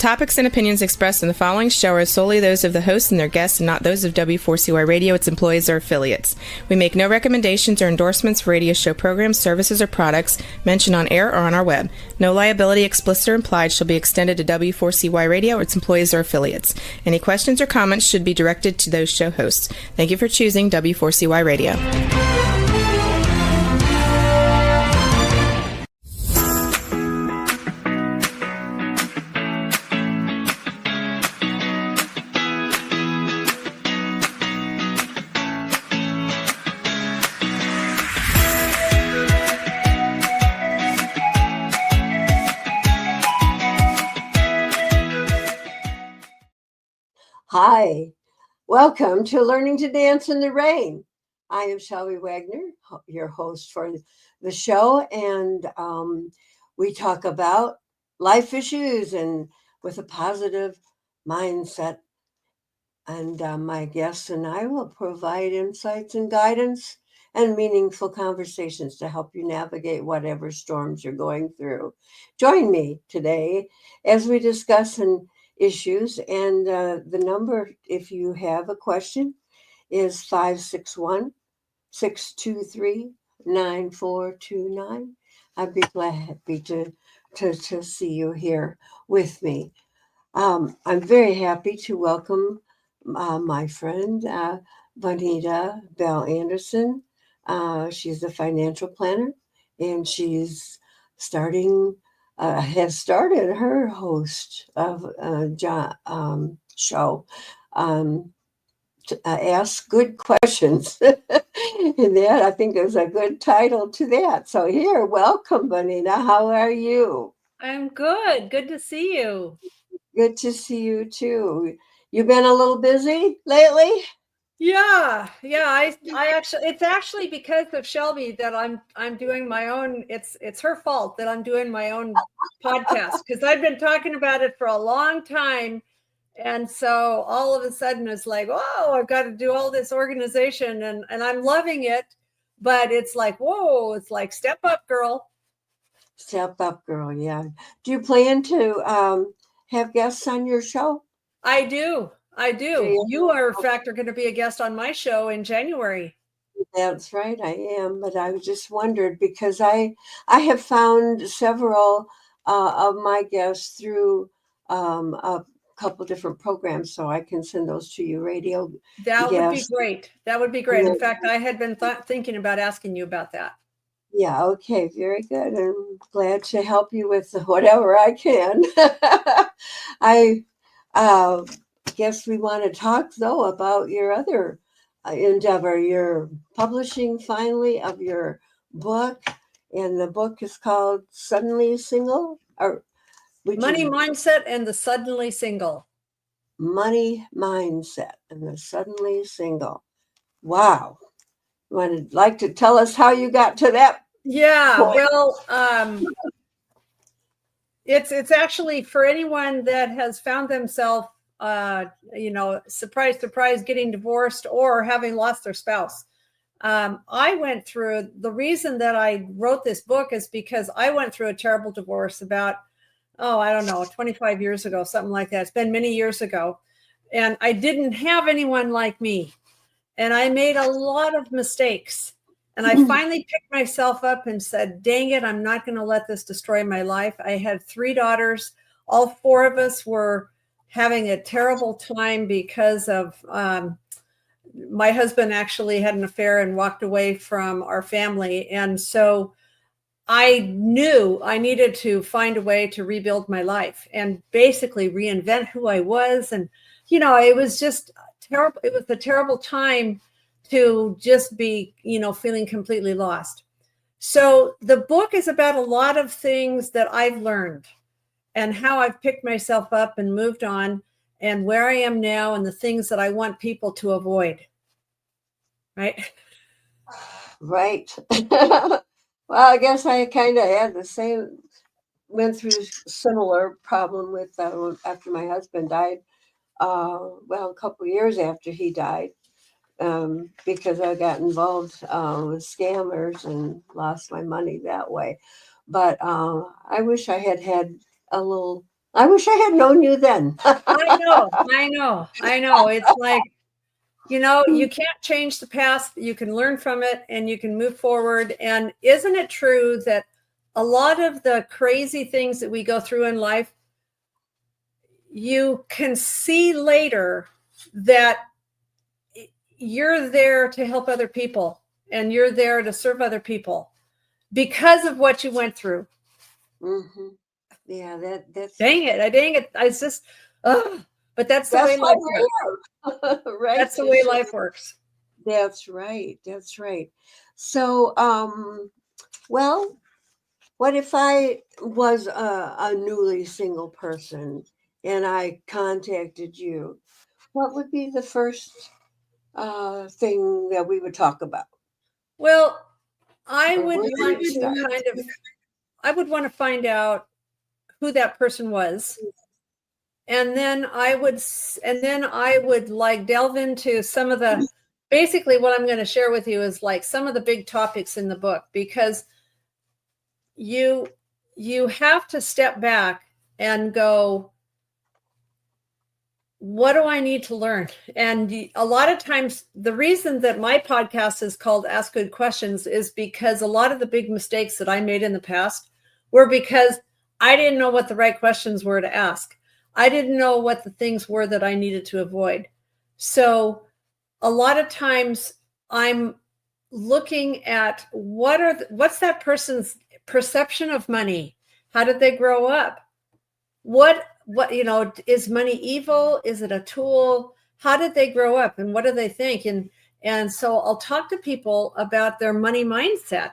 topics and opinions expressed in the following show are solely those of the host and their guests and not those of W4CY Radio, its employees, or affiliates. We make no recommendations or endorsements for radio show programs, services, or products mentioned on air or on our web. No liability, explicit or implied, shall be extended to W4CY Radio, its employees, or affiliates. Any questions or comments should be directed to those show hosts. Thank you for choosing W4CY Radio. Hi, welcome to Learning to Dance in the Rain. I am Shelby Wagner, your host for the show, and we talk about life issues and with a positive mindset. And my guests and I will provide insights and guidance and meaningful conversations to help you navigate whatever storms you're going through. Join me today as we discuss issues, and the number, if you have a question, is 561-623-9429. I'd be happy to see you here with me. I'm very happy to welcome my friend Bonita Bell-Andersen. She's a financial planner, and she's has started her host of show, Ask Good Questions. And that, I think, is a good title to that. So here, welcome, Bonita. How are you? I'm good. Good to see you. Good to see you, too. You've been a little busy lately? Yeah. I actually, it's actually because of Shelby that I'm doing my own. It's her fault that I'm doing my own podcast, because I've been talking about it for a long time, and so all of a sudden it's like, oh, I've got to do all this organization, and I'm loving it, but it's like, whoa, it's like step up, girl. Step up, girl. Yeah. Do you plan to have guests on your show? I do. You are, in fact, are going to be a guest on my show in January. That's right, I am. But I just wondered, because I have found several of my guests through a couple different programs, so I can send those to you, radio. That would be great. That would be great. In fact, I had been thinking about asking you about that. Yeah, okay, very good. I'm glad to help you with whatever I can. I guess we want to talk, though, about your other endeavor. You're publishing finally of your book, and the book is called Suddenly Single, or Money Mindset and the Suddenly Single. Money Mindset and the Suddenly Single. Wow. Would like to tell us how you got to that? Yeah, well, it's actually for anyone that has found themselves surprise, getting divorced or having lost their spouse. I went through, the reason that I wrote this book is because I went through a terrible divorce about, 25 years ago, something like that. It's been many years ago. And I didn't have anyone like me. And I made a lot of mistakes. And I finally picked myself up and said, dang it, I'm not going to let this destroy my life. I had 3 daughters. All 4 of us were having a terrible time because of my husband actually had an affair and walked away from our family. And so I knew I needed to find a way to rebuild my life and basically reinvent who I was. And, it was just terrible. It was a terrible time to just be, feeling completely lost. So the book is about a lot of things that I've learned and how I've picked myself up and moved on and where I am now and the things that I want people to avoid. Right? Right. Well, I guess I kind of had went through similar problem with after my husband died. A couple of years after he died, because I got involved with scammers and lost my money that way. But I wish I had a little I wish I had known you then. I know. It's like, you can't change the past. You can learn from it and you can move forward. And isn't it true that a lot of the crazy things that we go through in life, you can see later that you're there to help other people and you're there to serve other people because of what you went through. Mm-hmm. Yeah, that's dang it. It's just, but that's the way life works. Right. That's the way life works. That's right. That's right. So, well, what if I was a newly single person and I contacted you? What would be the first thing that we would talk about? Well, I Or would where want do you to start? I would want to find out who that person was. And then I would like delve into some of the, basically what I'm going to share with you is like some of the big topics in the book, because you have to step back and go, what do I need to learn? And a lot of times the reason that my podcast is called Ask Good Questions is because a lot of the big mistakes that I made in the past were because I didn't know what the right questions were to ask. I didn't know what the things were that I needed to avoid. So a lot of times I'm looking at what's that person's perception of money? How did they grow up? What is money evil? Is it a tool? How did they grow up and what do they think? And so I'll talk to people about their money mindset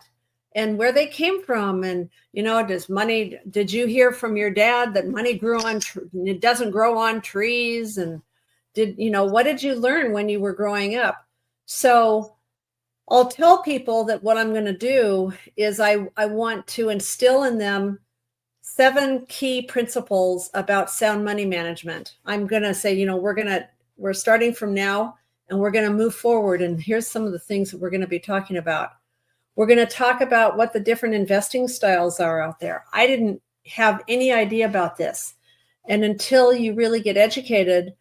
and where they came from. And did you hear from your dad that money it doesn't grow on trees? And what did you learn when you were growing up? So I'll tell people that what I'm going to do is I want to instill in them 7 key principles about sound money management. I'm going to say, we're starting from now and we're going to move forward. And here's some of the things that we're going to be talking about. We're going to talk about what the different investing styles are out there. I didn't have any idea about this. And until you really get educated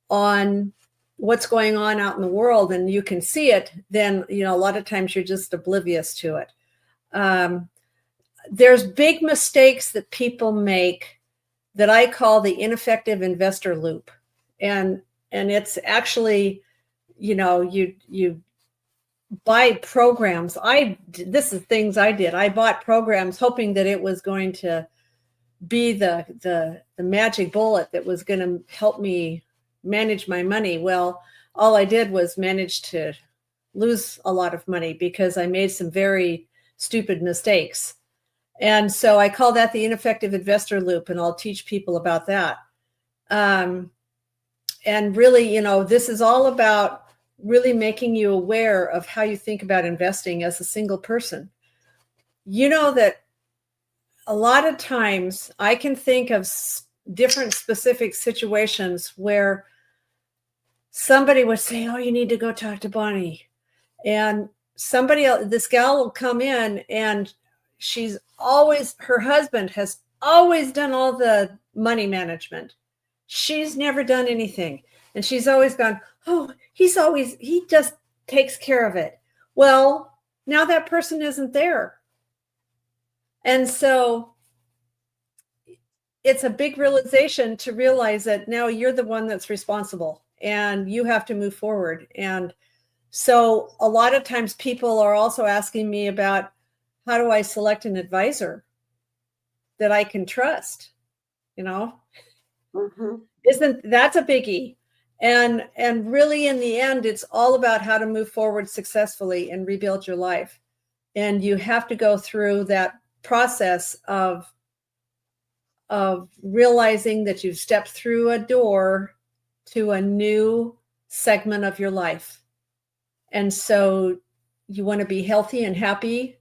on what's going on out in the world and you can see it, then, a lot of times you're just oblivious to it. There's big mistakes that people make that I call the ineffective investor loop. And it's actually, you buy programs. This is things I did. I bought programs hoping that it was going to be the magic bullet that was going to help me manage my money. Well, all I did was manage to lose a lot of money because I made some very stupid mistakes. And so I call that the ineffective investor loop, and I'll teach people about that. And really, this is all about really making you aware of how you think about investing as a single person. That a lot of times I can think of different specific situations where somebody would say, oh, you need to go talk to Bonnie. And somebody else, this gal will come in and her husband has always done all the money management. She's never done anything. And she's always gone, oh, he just takes care of it. Well, now that person isn't there. And so it's a big realization to realize that now you're the one that's responsible and you have to move forward. And so a lot of times people are also asking me about, how do I select an advisor that I can trust? Mm-hmm. That's a biggie. And really in the end, it's all about how to move forward successfully and rebuild your life. And you have to go through that process of realizing that you've stepped through a door to a new segment of your life. And so you want to be healthy and happy.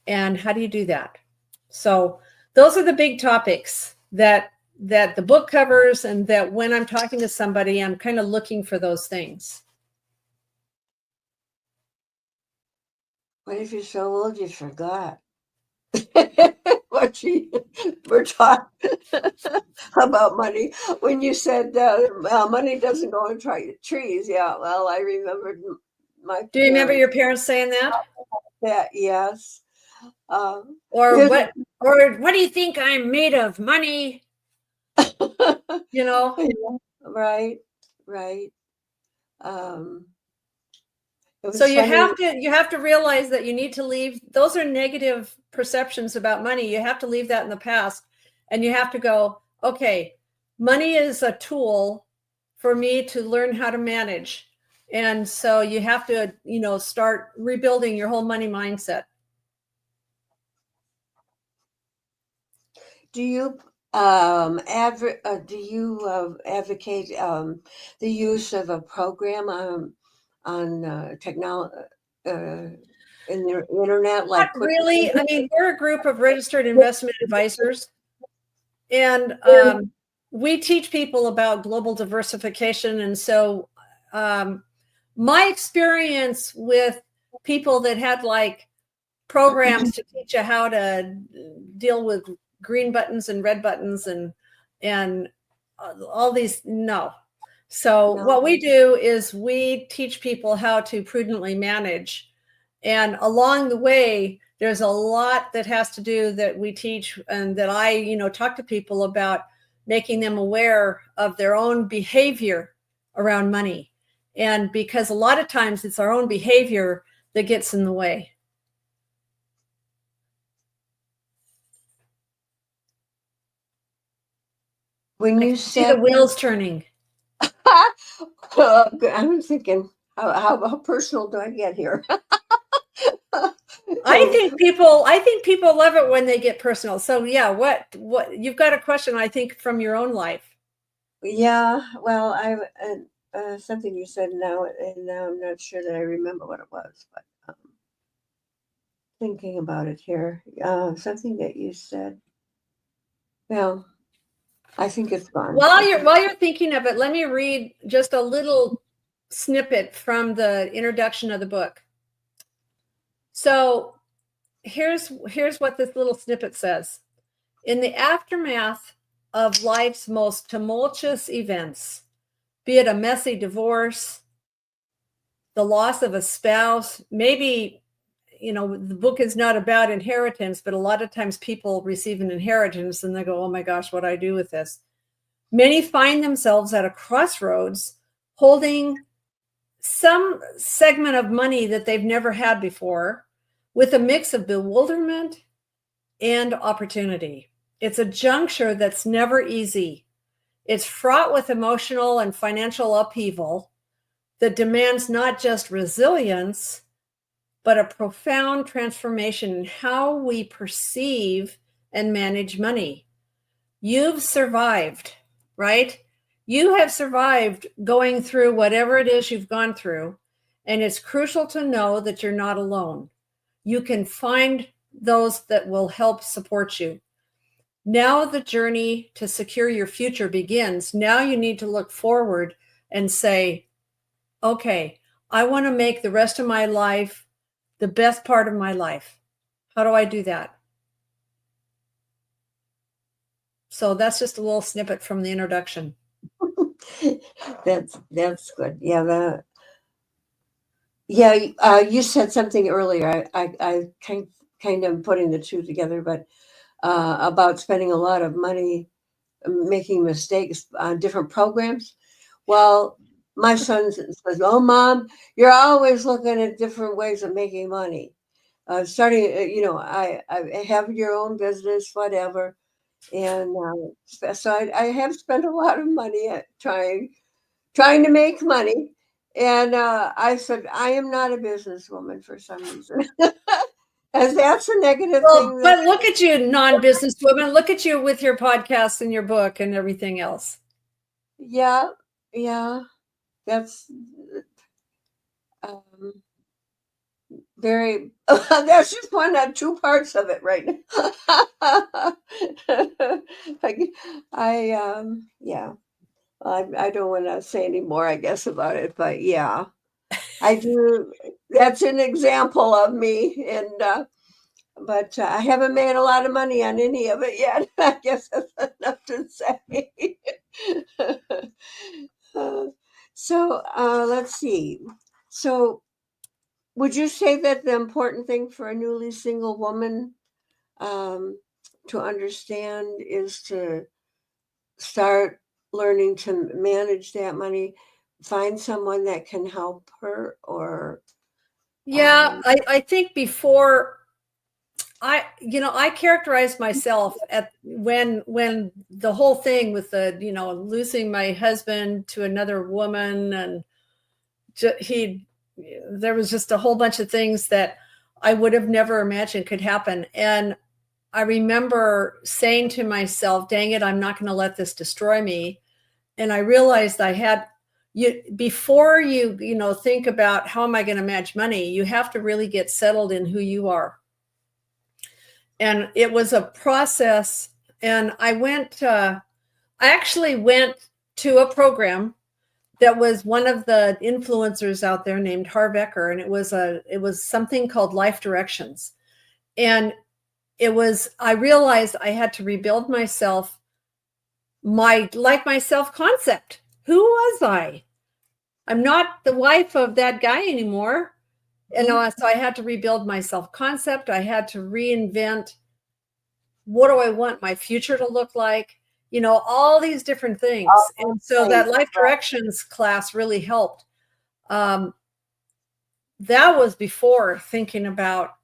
And how do you do that? So those are the big topics that the book covers, and that when I'm talking to somebody, I'm kind of looking for those things. What if you're so old you forgot? What what she were taught about money. When you said money doesn't go in trees, yeah. Well, I remembered my. Do you remember your parents saying that? That yes. Or what? Or what do you think I'm made of? Money. You know. Right. So you have to realize that you need to leave. Those are negative perceptions about money. You have to leave that in the past, and you have to go, okay, money is a tool for me to learn how to manage. And so you have to, start rebuilding your whole money mindset. Do you advocate the use of a program on technology in the internet, like Not really. I mean, we're a group of registered investment advisors, and we teach people about global diversification. And so my experience with people that had like programs to teach you how to deal with green buttons and red buttons and all these, no. So what we do is we teach people how to prudently manage. And along the way, there's a lot that has to do that we teach and that I, talk to people about, making them aware of their own behavior around money. And because a lot of times it's our own behavior that gets in the way. When you see the wheels turning. I'm thinking, how personal do I get here? I think people love it when they get personal. So yeah, what you've got a question, I think, from your own life. Yeah, well, something you said now, and now I'm not sure that I remember what it was, but thinking about it here, something that you said. Well, I think it's gone. While you're thinking of it, let me read just a little snippet from the introduction of the book. So here's what this little snippet says. In the aftermath of life's most tumultuous events, be it a messy divorce, the loss of a spouse, maybe, the book is not about inheritance, but a lot of times people receive an inheritance and they go, oh my gosh, what do I do with this? Many find themselves at a crossroads holding some segment of money that they've never had before, with a mix of bewilderment and opportunity. It's a juncture that's never easy. It's fraught with emotional and financial upheaval that demands not just resilience, but a profound transformation in how we perceive and manage money. You've survived, right? You have survived going through whatever it is you've gone through, and it's crucial to know that you're not alone. You can find those that will help support you. Now the journey to secure your future begins. Now you need to look forward and say, okay, I want to make the rest of my life the best part of my life. How do I do that? So that's just a little snippet from the introduction. That's good. Yeah, you said something earlier. I kind of putting the two together, but about spending a lot of money making mistakes on different programs. Well, my son says, "Oh, Mom, you're always looking at different ways of making money. Starting, I have your own business, whatever." And so I have spent a lot of money at trying to make money. And I said, I am not a businesswoman for some reason. As that's a negative thing. But look at you, non-businesswoman. Look at you with your podcast and your book and everything else. Yeah. That's very, that's just one of two parts of it right now. I don't want to say any more, I guess, about it, but yeah, I do. That's an example of me. And but I haven't made a lot of money on any of it yet. I guess that's enough to say. Uh, let's see. So, would you say that the important thing for a newly single woman um, to understand is to start learning to manage that money, find someone that can help her, or Yeah, I think before I characterized myself at when the whole thing with the, losing my husband to another woman, and there was just a whole bunch of things that I would have never imagined could happen. And I remember saying to myself, dang it, I'm not going to let this destroy me. And I realized before you think about how am I going to manage money, you have to really get settled in who you are. And it was a process. And I actually went to a program that was one of the influencers out there named Harv Eker. And it was something called Life Directions. And I realized I had to rebuild myself, my self-concept. Who was I? I'm not the wife of that guy anymore. So I had to rebuild my self-concept. I had to reinvent, what do I want my future to look like? All these different things. And so that Life Directions class really helped. That was before thinking about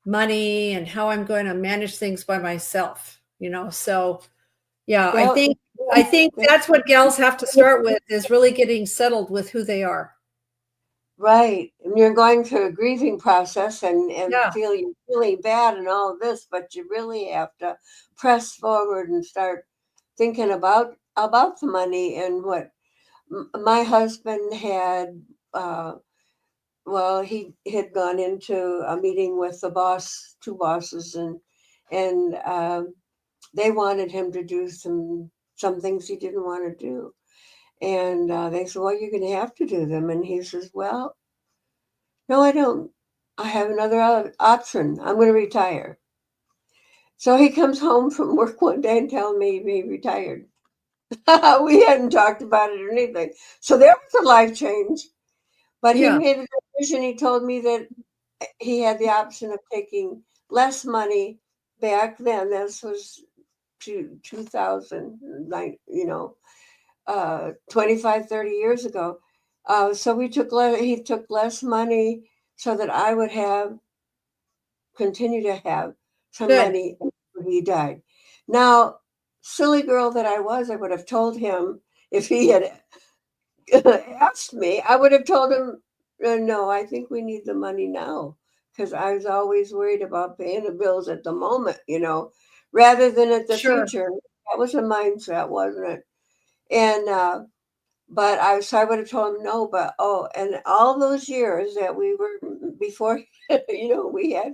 money and how I'm going to manage things by myself, so yeah, I think that's what gals have to start with, is really getting settled with who they are. Right. And you're going through a grieving process and Yeah. feeling really bad and all of this, but you really have to press forward and start thinking about the money. And what my husband had, he had gone into a meeting with two bosses, and they wanted him to do some things he didn't want to do. And they said, well, you're going to have to do them. And he says, well, no, I don't. I have another option. I'm going to retire. So he comes home from work one day and tells me he retired. We hadn't talked about it or anything. So there was a life change. But he made a decision. He told me that he had the option of taking less money back then. This was 2009, 25, 30 years ago. So he took less money so that I would continue to have some money when he died. Now, silly girl that I was, I would have told him, if he had asked me, I would have told him, no, I think we need the money now, because I was always worried about paying the bills at the moment, rather than at the future. That was a mindset, wasn't it? And but I would have told him no, but and all those years that we were before, we had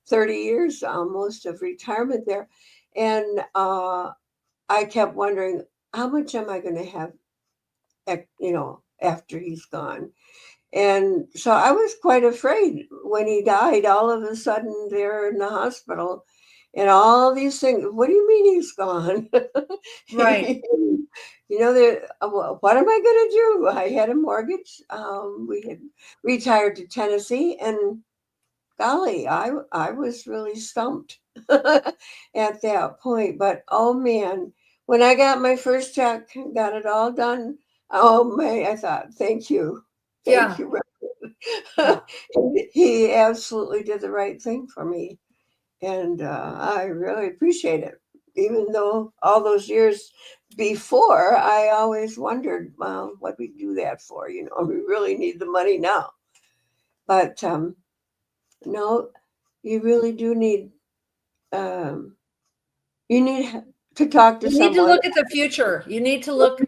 30 years almost of retirement there. And I kept wondering, how much am I going to have, after he's gone? And so I was quite afraid when he died, all of a sudden there in the hospital and all these things. What do you mean he's gone? Right. What am I going to do? I had a mortgage. We had retired to Tennessee, and golly, I was really stumped at that point. But oh man, when I got my first check, got it all done. Oh man, I thought, thank you. Thank you. He absolutely did the right thing for me. And I really appreciate it. Even though all those years before, I always wondered, well, what we do that for? We really need the money now. But no, you really do need, you need to talk to someone. You need to look at the future. You need to look.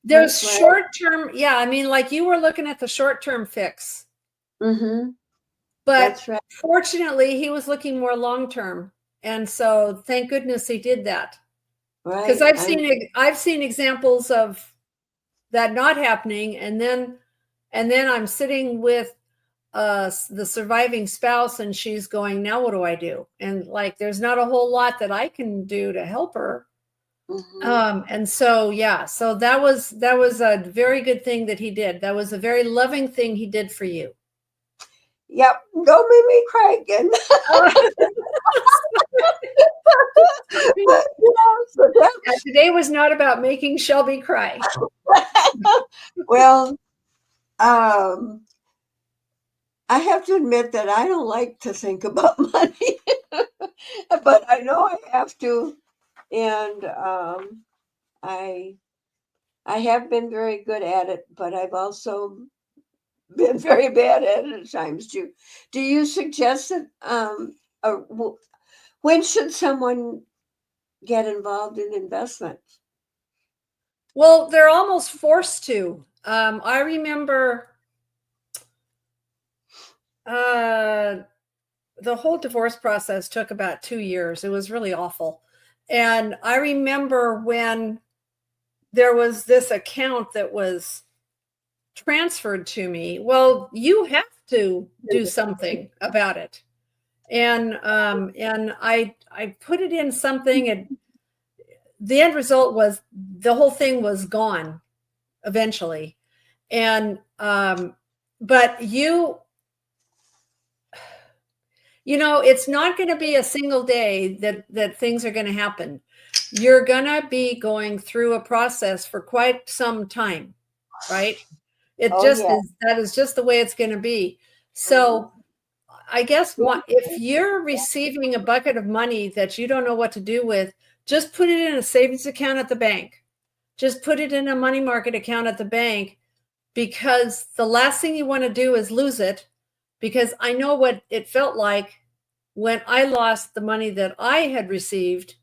There's short-term. Yeah, I mean, like you were looking at the short-term fix. Mm-hmm. But fortunately, he was looking more long-term. And so thank goodness he did that. Right. Because I've seen examples of that not happening. And then I'm sitting with the surviving spouse, and she's going, now what do I do? And like, there's not a whole lot that I can do to help her. And so, yeah, so that was a very good thing that he did. That was a very loving thing he did for you. Yep. Don't make me cry again. And today was not about making Shelby cry. Well, I have to admit that I don't like to think about money, but I know I have to. And I have been very good at it, but I've also been very bad at it at times too. Do you suggest that when should someone get involved in investments? Well, they're almost forced to. I remember the whole divorce process took about 2 years. It was really awful. And I remember when there was this account that was transferred to me. Well, you have to do something about it. And I put it in something, and the end result was the whole thing was gone eventually. And but you know, it's not going to be a single day that things are going to happen. You're going to be going through a process for quite some time, right? It that is just the way it's going to be. So I guess if you're receiving a bucket of money that you don't know what to do with, just put it in a savings account at the bank. Just put it in a money market account at the bank, because the last thing you want to do is lose it. Because I know what it felt like when I lost the money that I had received.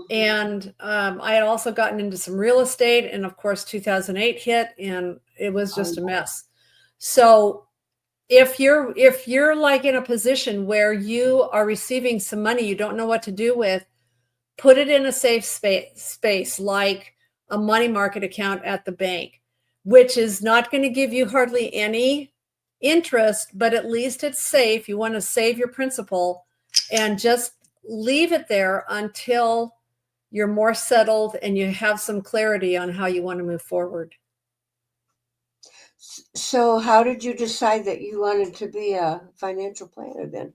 And I had also gotten into some real estate, and of course 2008 hit, and it was just a mess. So if you're like in a position where you are receiving some money you don't know what to do with, put it in a safe space like a money market account at the bank, which is not going to give you hardly any interest, but at least it's safe. You want to save your principal and just leave it there until you're more settled and you have some clarity on how you want to move forward. So how did you decide that you wanted to be a financial planner then?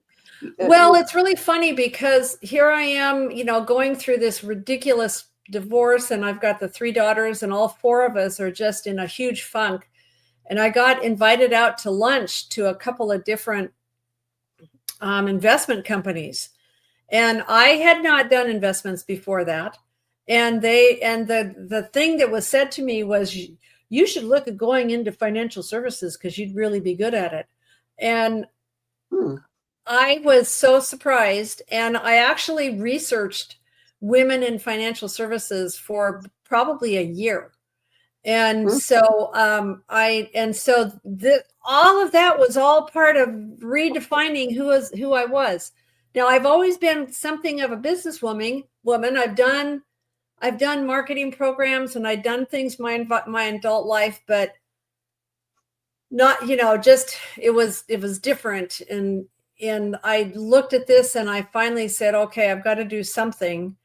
Well, it's really funny because here I am, you know, going through this ridiculous divorce, and I've got the 3 daughters, and all 4 of us are just in a huge funk. And I got invited out to lunch to a couple of different investment companies. And I had not done investments before that. And the thing that was said to me was, you should look at going into financial services because you'd really be good at it. And I was so surprised. And I actually researched women in financial services for probably a year. And so all of that was all part of redefining who I was. Now, I've always been something of a businesswoman. I've done marketing programs, and I've done things my adult life, but not, you know, just it was different. And I looked at this and I finally said, okay, I've got to do something.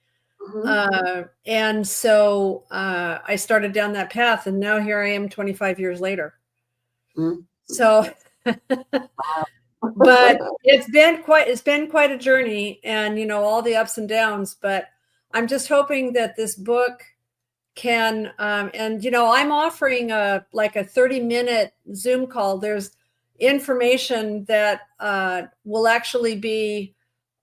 And so I started down that path, and now here I am 25 years later. So, but it's been quite a journey, and, you know, all the ups and downs, but I'm just hoping that this book can, and, you know, I'm offering a 30-minute Zoom call. There's information that will actually be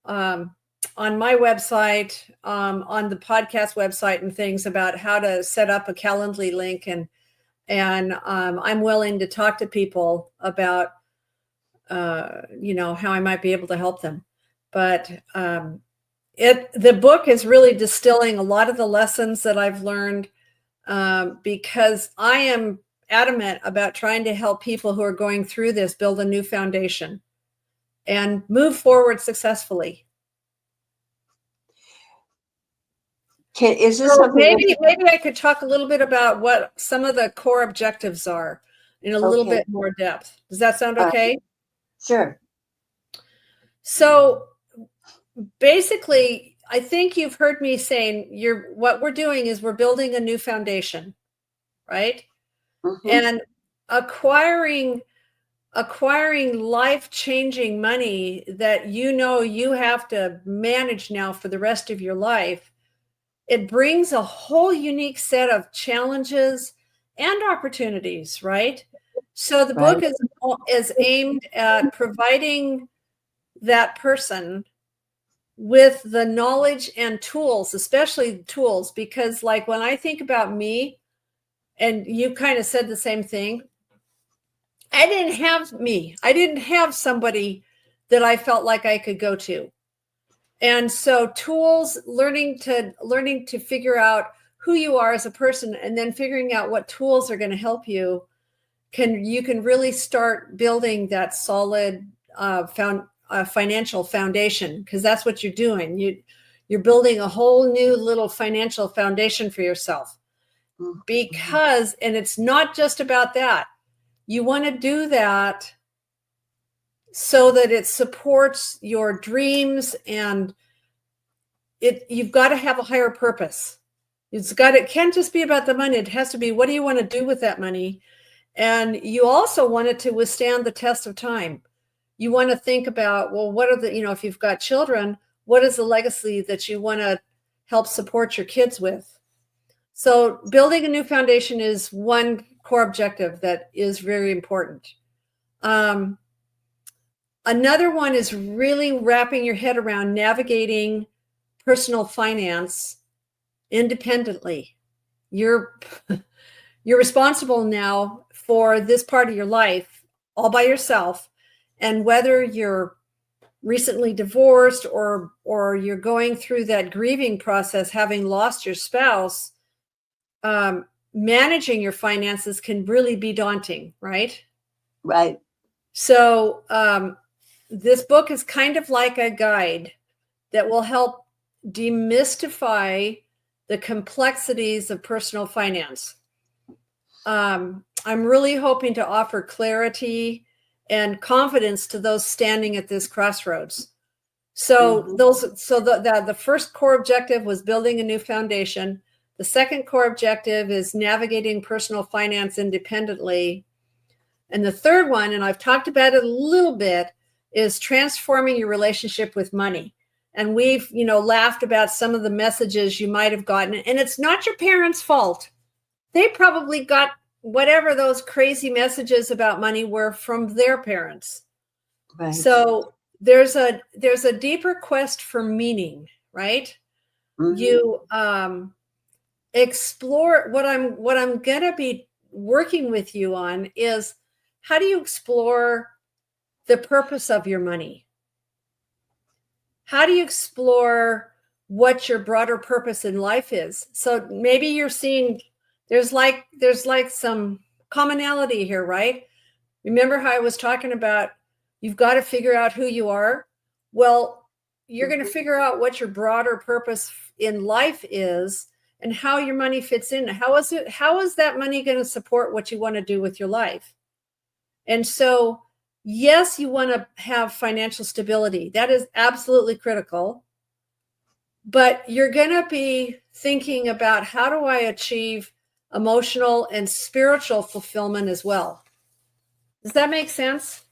on my website, on the podcast website, and things about how to set up a Calendly link. And I'm willing to talk to people about, you know, how I might be able to help them. But the book is really distilling a lot of the lessons that I've learned, because I am adamant about trying to help people who are going through this build a new foundation and move forward successfully. Is this so maybe I could talk a little bit about what some of the core objectives are in a little bit more depth. Does that sound okay? Sure. So basically, I think you've heard me saying what we're doing is we're building a new foundation, right? Mm-hmm. And acquiring life-changing money that you have to manage now for the rest of your life, it brings a whole unique set of challenges and opportunities, right? So the book is aimed at providing that person with the knowledge and tools, especially tools, because like when I think about me, and you kind of said the same thing, I didn't have somebody that I felt like I could go to. And so tools, learning to figure out who you are as a person, and then figuring out what tools are going to help you, you can really start building that solid financial foundation, because that's what you're doing. You're building a whole new little financial foundation for yourself. Because, and it's not just about that. You want to do that so that it supports your dreams, and you've got to have a higher purpose. It can't just be about the money. It has to be, what do you want to do with that money? And you also want it to withstand the test of time. You want to think about, well, what are the, if you've got children, what is the legacy that you want to help support your kids with? So building a new foundation is one core objective that is very important. Another one is really wrapping your head around navigating personal finance independently. You're responsible now for this part of your life all by yourself. And whether you're recently divorced or you're going through that grieving process, having lost your spouse, managing your finances can really be daunting, right? Right. So this book is kind of like a guide that will help demystify the complexities of personal finance. I'm really hoping to offer clarity and confidence to those standing at this crossroads. So the first core objective was building a new foundation. The second core objective is navigating personal finance independently. And the third one, and I've talked about it a little bit, is transforming your relationship with money. And we've, laughed about some of the messages you might have gotten. And it's not your parents' fault. They probably got whatever those crazy messages about money were from their parents. Right. So there's a deeper quest for meaning, right? Mm-hmm. You explore what I'm gonna be working with you on is, how do you explore the purpose of your money? How do you explore what your broader purpose in life is? So maybe you're seeing there's like some commonality here, right? Remember how I was talking about you've got to figure out who you are? Well, you're going to figure out what your broader purpose in life is and how your money fits in. How is that money going to support what you want to do with your life? And so, yes, you want to have financial stability. That is absolutely critical. But you're going to be thinking about, how do I achieve emotional and spiritual fulfillment as well? Does that make sense?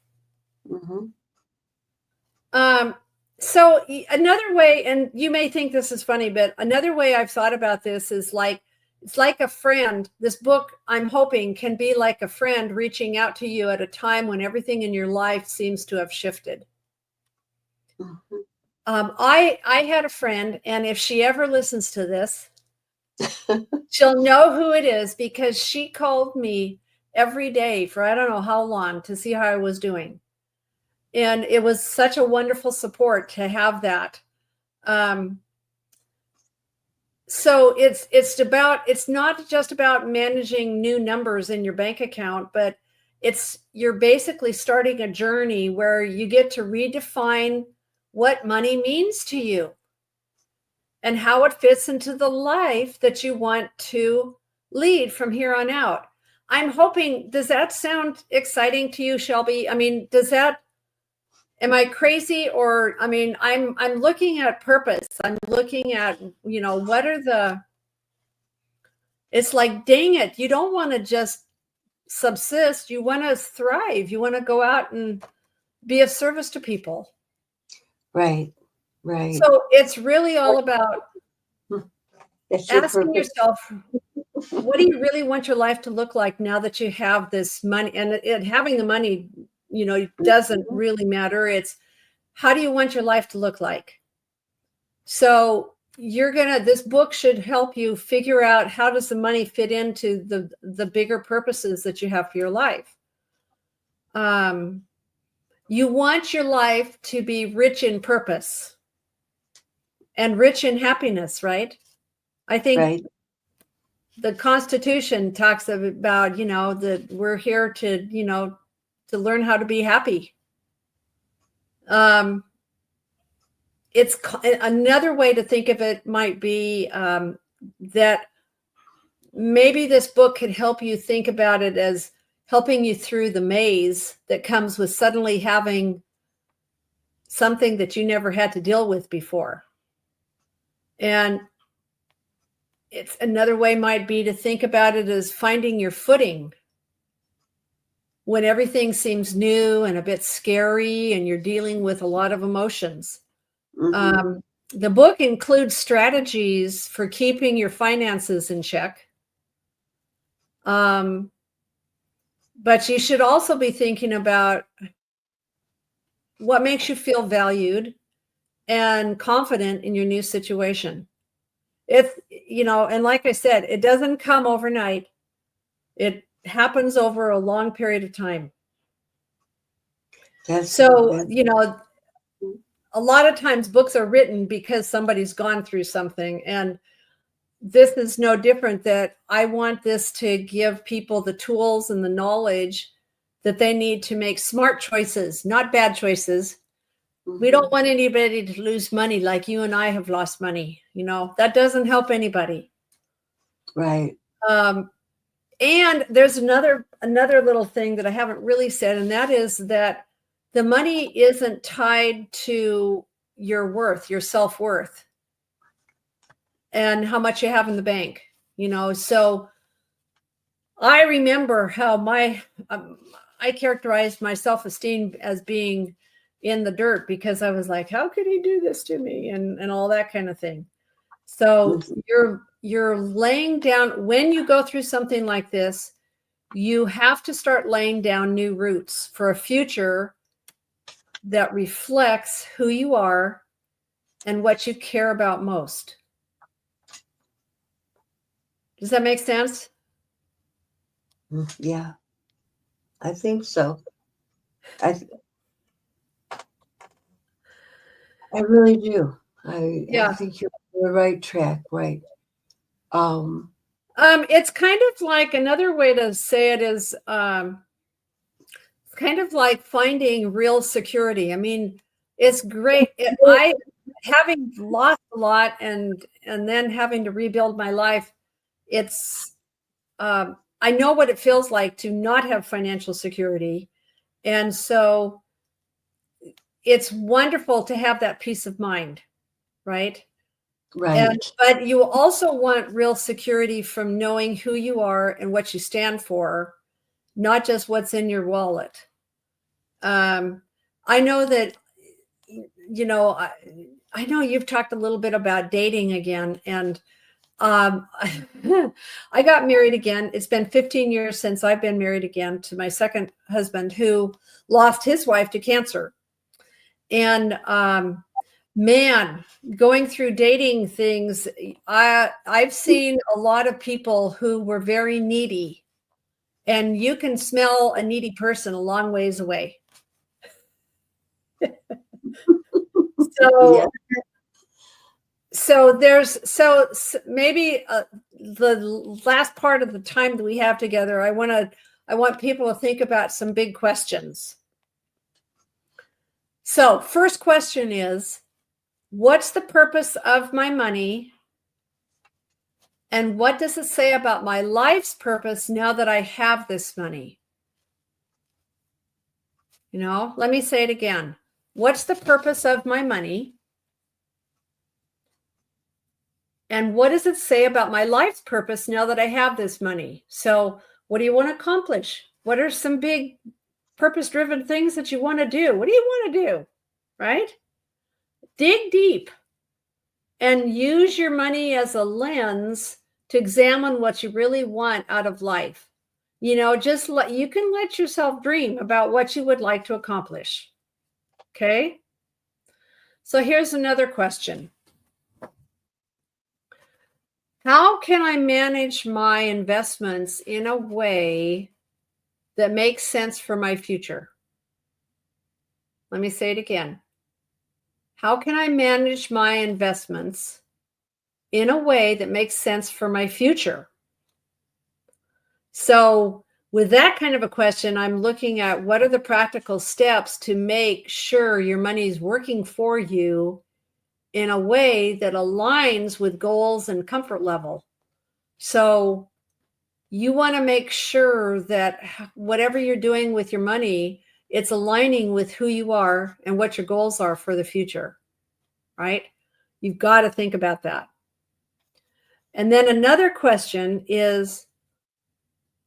Mm-hmm. So another way, and you may think this is funny, but another way I've thought about this is it's like a friend. This book, I'm hoping, can be like a friend reaching out to you at a time when everything in your life seems to have shifted. Mm-hmm. I had a friend, and if she ever listens to this, she'll know who it is, because she called me every day for I don't know how long to see how I was doing. And it was such a wonderful support to have that. So it's not just about managing new numbers in your bank account, but you're basically starting a journey where you get to redefine what money means to you and how it fits into the life that you want to lead from here on out. I'm hoping, does that sound exciting to you, Shelby? I mean, does that Am I crazy? Or, I mean, I'm looking at purpose. I'm looking at, what are it's like, dang it, you don't want to just subsist. You want to thrive. You want to go out and be of service to people. Right. Right. So it's really all about asking yourself, what do you really want your life to look like now that you have this money? And having the money, doesn't really matter. It's, how do you want your life to look like? So this book should help you figure out, how does the money fit into the bigger purposes that you have for your life? You want your life to be rich in purpose and rich in happiness, right? I think the Constitution talks about, that we're here to, to learn how to be happy. It's another way to think of it might be that maybe this book could help you think about it as helping you through the maze that comes with suddenly having something that you never had to deal with before. And it's another way might be to think about it as finding your footing when everything seems new and a bit scary and you're dealing with a lot of emotions. Mm-hmm. The book includes strategies for keeping your finances in check. But you should also be thinking about what makes you feel valued and confident in your new situation. And like I said, it doesn't come overnight. It happens over a long period of time. A lot of times books are written because somebody's gone through something, and this is no different. That I want this to give people the tools and the knowledge that they need to make smart choices, not bad choices. Mm-hmm. We don't want anybody to lose money like you and I have lost money. That doesn't help anybody. Right. And there's another little thing that I haven't really said, and that is that the money isn't tied to your worth, your self-worth, and how much you have in the bank. So I remember how I characterized my self-esteem as being in the dirt, because I was like, how could he do this to me, and all that kind of thing. So you're laying down, when you go through something like this, you have to start laying down new roots for a future that reflects who you are and what you care about most. Does that make sense? Yeah, I think so. I really do. I think you're on the right track, right? It's kind of like, another way to say it is, it's kind of like finding real security. I mean, it's great. Having lost a lot and then having to rebuild my life, it's, I know what it feels like to not have financial security. And so it's wonderful to have that peace of mind, right? Right. But you also want real security from knowing who you are and what you stand for, not just what's in your wallet. I know that, I know you've talked a little bit about dating again, and I got married again. It's been 15 years since I've been married again to my second husband, who lost his wife to cancer. And man, going through dating things, I've seen a lot of people who were very needy, and you can smell a needy person a long ways away. So maybe the last part of the time that we have together, I want people to think about some big questions. So first question is, what's the purpose of my money? And what does it say about my life's purpose now that I have this money? Let me say it again. what's the purpose of my money? And what does it say about my life's purpose now that I have this money? So what do you want to accomplish? What are some big purpose-driven things that you want to do? What do you want to do? Right? Dig deep and use your money as a lens to examine what you really want out of life. You know, you can let yourself dream about what you would like to accomplish. Okay? So here's another question. How can I manage my investments in a way that makes sense for my future? Let me say it again. How can I manage my investments in a way that makes sense for my future? So with that kind of a question, I'm looking at what are the practical steps to make sure your money is working for you in a way that aligns with goals and comfort level. So you want to make sure that whatever you're doing with your money, it's aligning with who you are and what your goals are for the future, right? You've got to think about that. And then another question is,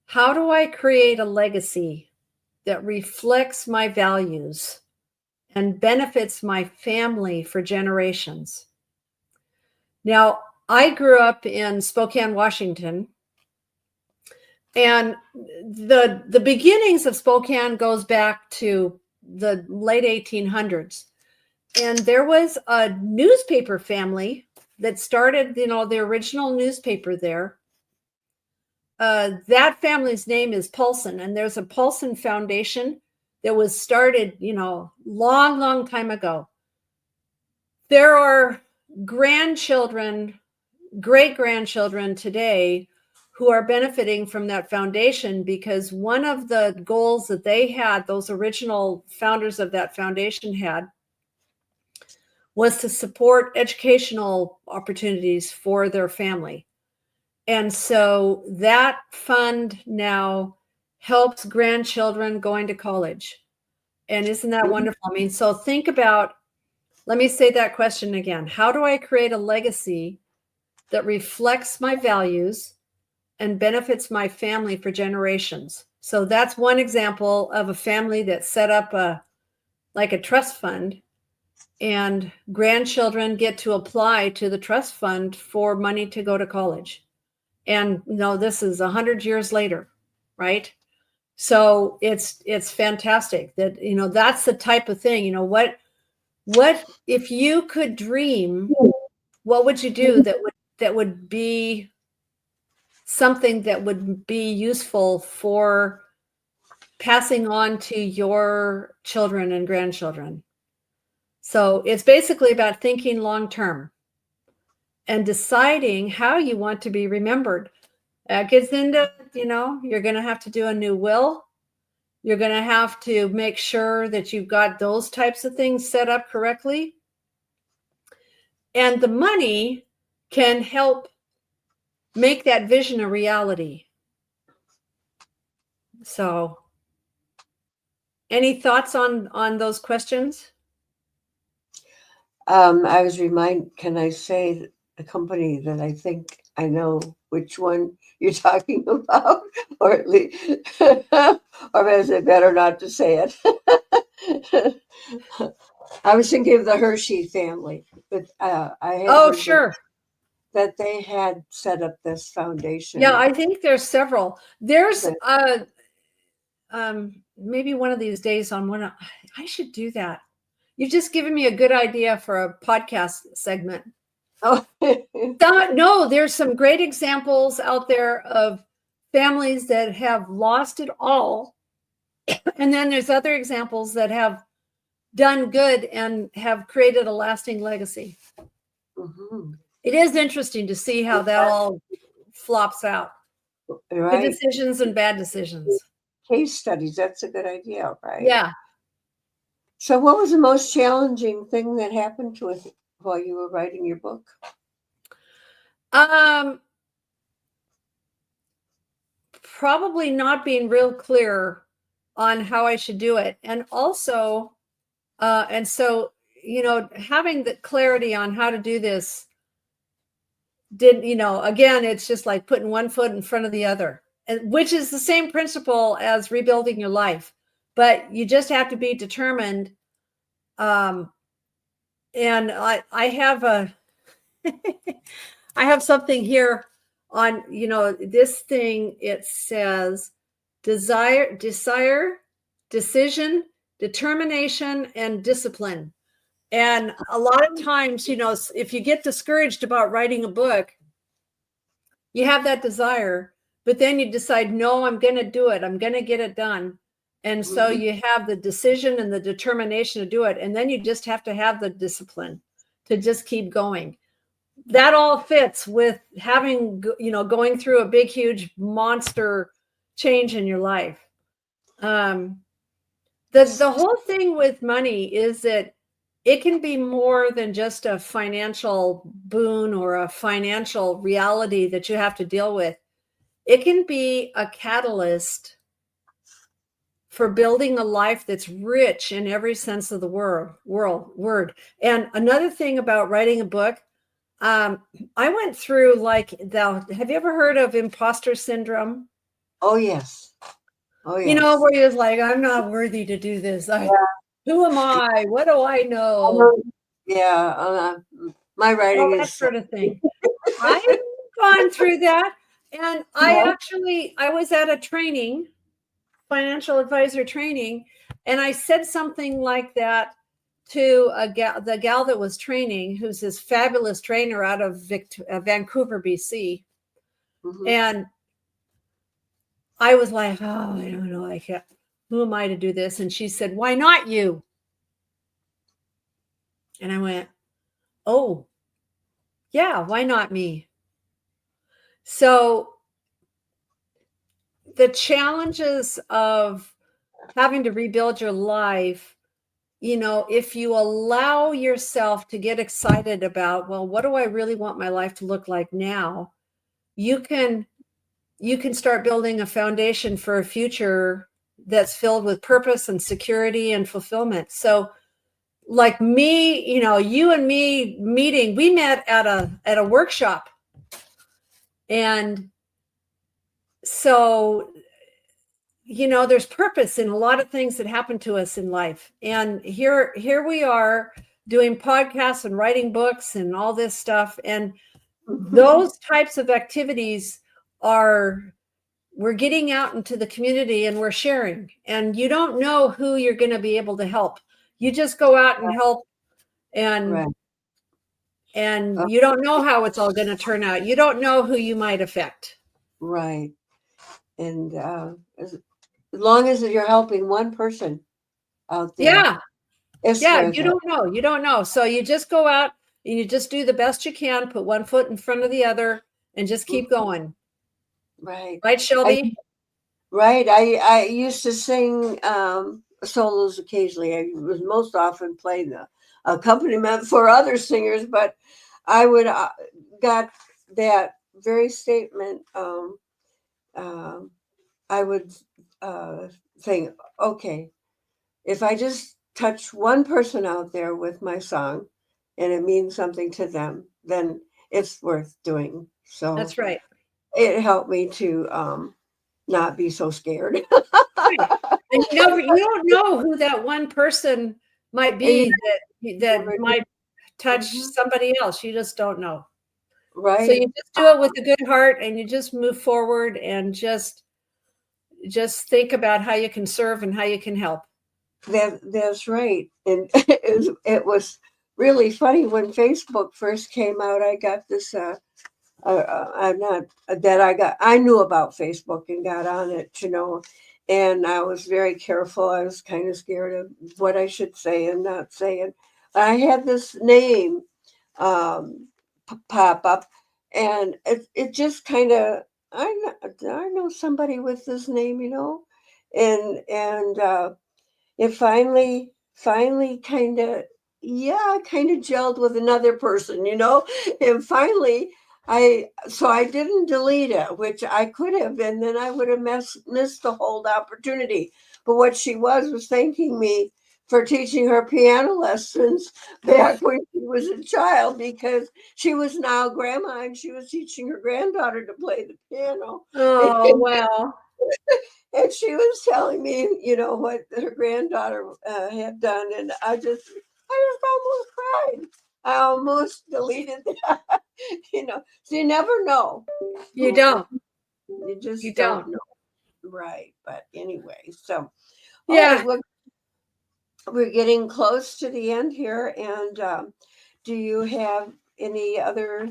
how do I create a legacy that reflects my values and benefits my family for generations? Now, I grew up in Spokane, Washington, and the beginnings of Spokane goes back to the late 1800s. And there was a newspaper family that started, the original newspaper there. That family's name is Paulson, and there's a Paulson Foundation that was started, long, long time ago. There are grandchildren, great-grandchildren today who are benefiting from that foundation, because one of the goals that they had, those original founders of that foundation had, was to support educational opportunities for their family. And so that fund now helps grandchildren going to college. And isn't that wonderful? I mean, so think about, let me say that question again. How do I create a legacy that reflects my values and benefits my family for generations? So that's one example of a family that set up a trust fund, and grandchildren get to apply to the trust fund for money to go to college. And this is 100 years later, right? So it's fantastic that, that's the type of thing, what if you could dream, what would you do that would be something that would be useful for passing on to your children and grandchildren? So it's basically about thinking long-term and deciding how you want to be remembered. That gets into, you're going to have to do a new will. You're going to have to make sure that you've got those types of things set up correctly. And the money can help make that vision a reality. So any thoughts on those questions? I was reminded, can I say a company that I think I know which one you're talking about, or at least, or is it better not to say it? I was thinking of the Hershey family, but I had heard Sure. that they had set up this foundation. Yeah, I think there's several. There's maybe one of these days I should do that. You've just given me a good idea for a podcast segment. Oh. No, there's some great examples out there of families that have lost it all. And then there's other examples that have done good and have created a lasting legacy. Mm-hmm. It is interesting to see how that all flops out. Right. Good decisions and bad decisions. Case studies, that's a good idea, right? Yeah. So what was the most challenging thing that happened to us while you were writing your book? Probably not being real clear on how I should do it. And also And so, having the clarity on how to do this again, it's just like putting one foot in front of the other, and which is the same principle as rebuilding your life, but you just have to be determined. And I have I have something here on, this thing. It says desire, decision, determination, and discipline. And a lot of times, if you get discouraged about writing a book, you have that desire, but then you decide, no, I'm going to do it. I'm going to get it done. And so you have the decision and the determination to do it. And then you just have to have the discipline to just keep going. That all fits with having, going through a big, huge monster change in your life. The whole thing with money is that it can be more than just a financial boon or a financial reality that you have to deal with. It can be a catalyst for building a life that's rich in every sense of the word. And another thing about writing a book, I went through have you ever heard of imposter syndrome? Oh, yes. Oh, yes. Where you're like, I'm not worthy to do this. Who am I? What do I know? Yeah. My writing That is sort of thing. I've gone through that. And I was at a training, financial advisor training, and I said something like that to the gal that was training, who's this fabulous trainer out of Vancouver, BC. And I was like, oh, I don't know. Who am I to do this? And she said, why not you? And I went, oh, yeah, why not me? So the challenges of having to rebuild your life, if you allow yourself to get excited about, well, what do I really want my life to look like now? You can start building a foundation for a future that's filled with purpose and security and fulfillment. So like me, you and me meeting, we met at a workshop. And so, there's purpose in a lot of things that happen to us in life. And here we are doing podcasts and writing books and all this stuff. And those types of activities we're getting out into the community and we're sharing. And you don't know who you're going to be able to help. You just go out and help. And you don't know how it's all going to turn out. You don't know who you might affect. Right. And as long as you're helping one person out there. Yeah. You don't know. So you just go out and you just do the best you can, put one foot in front of the other and just keep going. Right. Right, Shelby? I used to sing solos occasionally. I was most often playing the accompaniment for other singers, but I would got that very statement. I would think, okay, if I just touch one person out there with my song and it means something to them, then it's worth doing. So that's right. It helped me to not be so scared. Right. And you don't know who that one person might be that might touch somebody else. You just don't know. Right. So you just do it with a good heart and you just move forward and just think about how you can serve and how you can help. That's right. And it was really funny when Facebook first came out. I got this I knew about Facebook and got on it, and I was very careful. I was kind of scared of what I should say and not say. And I had this name pop up, and it just kind of, I know somebody with this name, and it finally kind of gelled with another person, and finally I didn't delete it, which I could have, and then I would have missed the whole opportunity. But what she was thanking me for teaching her piano lessons back when she was a child, because she was now grandma and she was teaching her granddaughter to play the piano. Oh, wow. And she was telling me, what her granddaughter had done, and I just almost cried. I almost deleted that. So you never know. You don't. You just You don't don't. know. Right. But anyway, so all Yeah. right, we're getting close to the end here. And do you have any other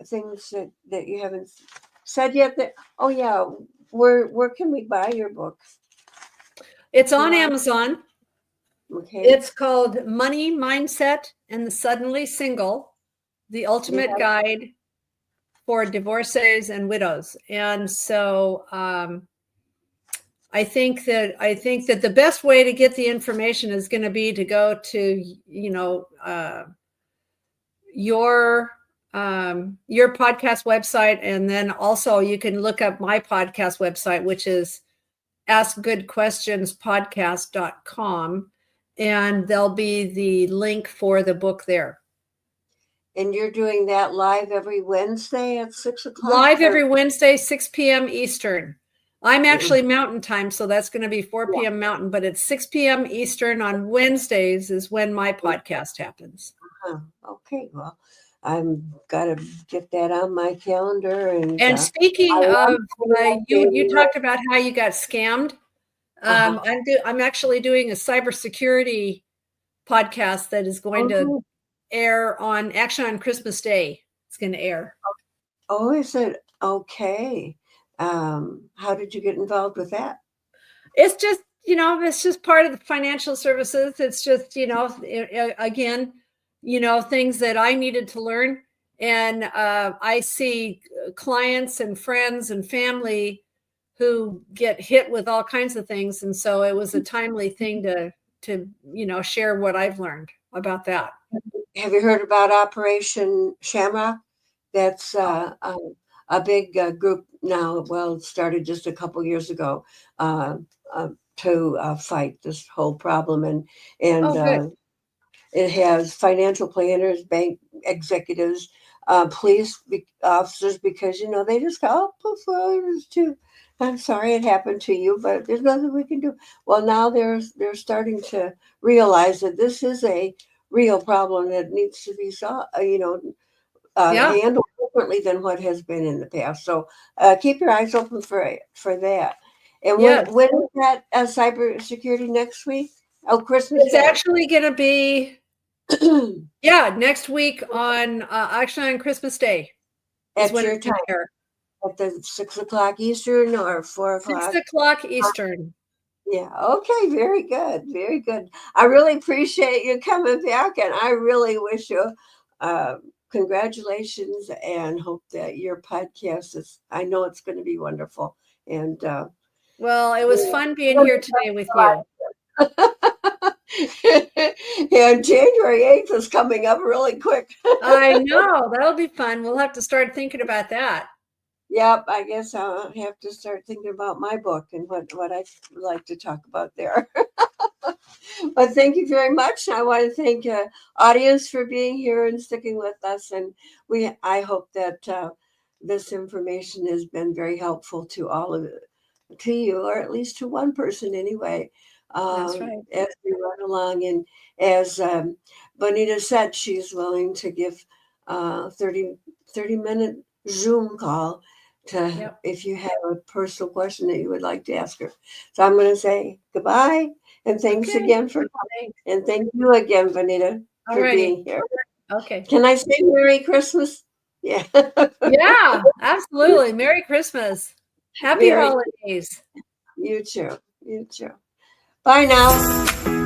things that you haven't said yet? Oh yeah, where can we buy your book? It's on Amazon. Okay. It's called Money, Mindset, and the Suddenly Single, the ultimate guide for divorcees and widows. And so I think that the best way to get the information is going to be to go to, your podcast website. And then also you can look up my podcast website, which is askgoodquestionspodcast.com. And there'll be the link for the book there. And you're doing that live every Wednesday at 6 o'clock? Live every Wednesday, 6 p.m. Eastern. I'm actually Mountain Time, so that's going to be 4 p.m. Mountain, but it's 6 p.m. Eastern on Wednesdays is when my podcast happens. Okay, well, I'm got to get that on my calendar. And speaking of, you talked about how you got scammed. I'm actually doing a cybersecurity podcast that is going to air on Christmas Day. It's going to air. Oh, is it? Okay. How did you get involved with that? It's just, it's just part of the financial services. It's just, again, things that I needed to learn. And I see clients and friends and family who get hit with all kinds of things. And so it was a timely thing to share what I've learned about that. Have you heard about Operation Shamrock? That's a big group now. Well, it started just a couple years ago to fight this whole problem. And it has financial planners, bank executives, police officers, because, they just go, I'm sorry it happened to you, but there's nothing we can do. Well, now they're starting to realize that this is a real problem that needs to be handled differently than what has been in the past. So keep your eyes open for that. And when is that cybersecurity next week? Oh, Christmas Day. It's actually going to be next week on Christmas Day. At your time. At the 6 o'clock Eastern or 4 o'clock? 6 o'clock Eastern. Yeah. Okay. Very good. Very good. I really appreciate you coming back, and I really wish you congratulations, and hope that your podcast I know it's going to be wonderful. And well, it was fun being here today with you. And January 8th is coming up really quick. I know. That'll be fun. We'll have to start thinking about that. Yep, I guess I'll have to start thinking about my book and what I'd like to talk about there. But thank you very much. I want to thank audience for being here and sticking with us. And I hope that this information has been very helpful to all of it, to you, or at least to one person anyway. That's right. As we run along, and as Bonita said, she's willing to give 30-minute Zoom call if you have a personal question that you would like to ask her. So I'm going to say goodbye, and thanks again for coming. And thank you again, Bonita, for being here. Okay. Can I say Merry Christmas? Yeah. Yeah, absolutely. Merry Christmas. Happy holidays. You too. You too. Bye now.